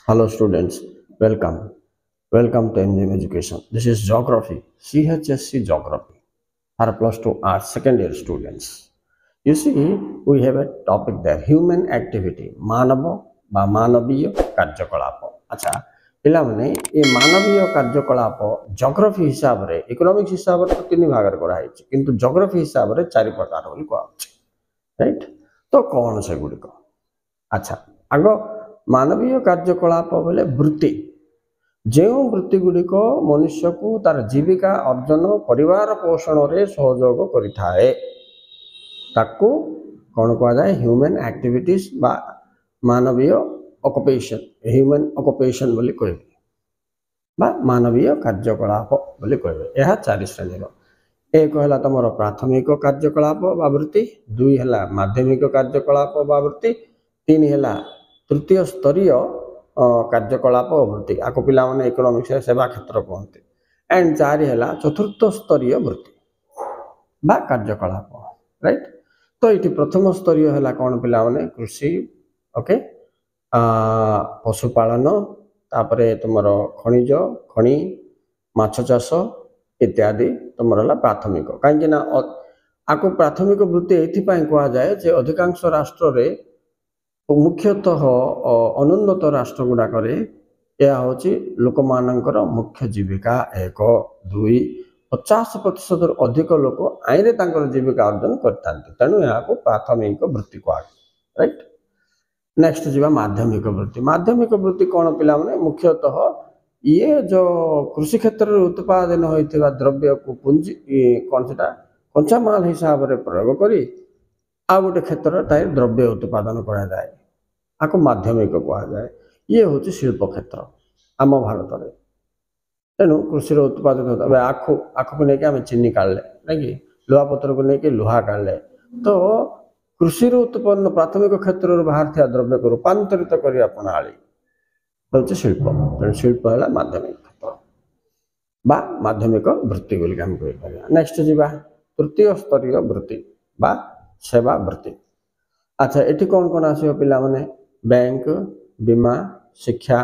Hello students, welcome. Welcome to MGM Education. This is Geography, CHSC Geography, for plus 2 arts second year students. You see, we have a topic there, human activity, मानव बा मानवीय कार्यकलाप. अच्छा, पिलामने ये मानवीय कार्यकलाप geography हिसाब रे economics हिसाब रे तीन भाग रे करा हिच किंतु जियोग्राफी हिसाब रे चार प्रकार बोली कहै छै. राइट? तो कौन से गुडी को? अच्छा, आगो मानवीय कार्यकलाप बोले वृत्ति जो वृत्ति गुड़िक मनुष्य को तार जीविका अर्जन परिवार पोषण रे सहयोग करिथाए ताकू कौन कहा जाए ह्यूमन एक्टिविटीज बा मानवीय ऑक्युपेशन ह्यूमन ऑक्युपेशन बोली कहबे बा मानवीय कार्यकलाप बोली कहबे. यह चार श्रेणी एक है तुम प्राथमिक कार्यकलाप बा वृत्ति, दुई है माध्यमिक कार्यकलाप बा वृत्ति, तीन है तृतीय स्तरीय कार्यकलाप वृत्ति आपको पिला माने इकोनॉमिक्स सेवा क्षेत्र कहते एंड चार है चतुर्थ स्तरीय वृत्ति बा कार्यकलाप. राइट? तो ये प्रथम स्तरीय है कौन पिला माने कृषि, ओके, पशुपालन, तापरे तुमर खनिज खनि माछ चाष इत्यादि तुमर प्राथमिक. कहीं आपको प्राथमिक वृत्ति ये कह जाए जे अधिकांश राष्ट्र रे मुख्यतः अनुन्नत राष्ट्र गुड़ाक यह हूँ लोक मानकर मुख्य जीविका. एक दुई 50% अधिक लोक आईने जीविका अर्जन करते तेणु यहाँ प्राथमिक वृत्ति कह. राइट? नेक्स्ट जी माध्यमिक वृत्ति. माध्यमिक वृत्ति कौन पिला माने मुख्यतः ये जो कृषि क्षेत्र में उत्पादन होता द्रव्य को पुंजी कौन से कंचा माल हिसाब से प्रयोग करी आ गोटे क्षेत्र द्रव्य उत्पादन करा जाए आपको माध्यमिक कह जाए. ये हूँ शिल्प क्षेत्र आम भारत में. तेणु कृषि उत्पादन होता आखु आखु को लेकिन आम चीनी काढ़ले ना कि लुहापत्र को लेकिन लुहा काढ़ले तो कृषि उत्पन्न प्राथमिक क्षेत्र बाहर था द्रव्य को रूपांतरित करने प्रणाली हूँ शिल्प. तेणु शिल्प है माध्यमिक क्षेत्र बा माध्यमिक वृत्ति बोलिक आम कहीपर. नेक्स्ट जीवा तृतीय स्तरीय वृत्ति बा सेवा वृत्ति. अच्छा, ये कौन कौन आसो पिला माने बैंक, बीमा, शिक्षा,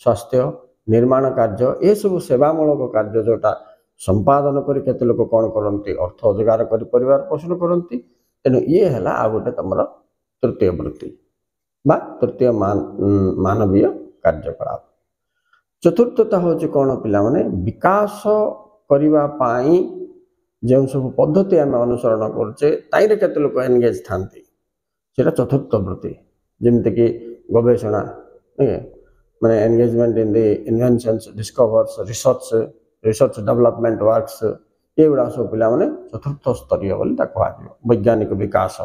स्वास्थ्य, निर्माण कार्य ये सब सेवामूलक कार्य जोटा संपादन करते लोक कौन करती अर्थ रोजगार कर परिवार पोषण करती. तेणु ये है आ गोटे तुम तृतीय वृत्ति बा तृतीय मानवीय कार्यकलाप. चतुर्थता हूँ कौन पिला माने विकास करने जो सब पद्धति आम अनुसरण करे केते लोक एंगेज था चतुर्थ वृत्ति जमीक गवेषणा माने engagement in the inventions discovers research development works ये गुड़ा सब पिला माने चतुर्थ स्तरीय बोली कह. वैज्ञानिक विकास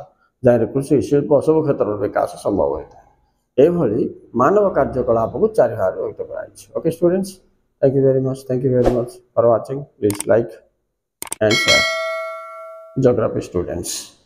जहाँ कृषि शिल्प सब क्षेत्र विकास संभव होता है. ये मानव कार्यकलाप को चार भाग व्यक्त कराई. Okay students, thank you very much for watching. Please like and share. Geography students.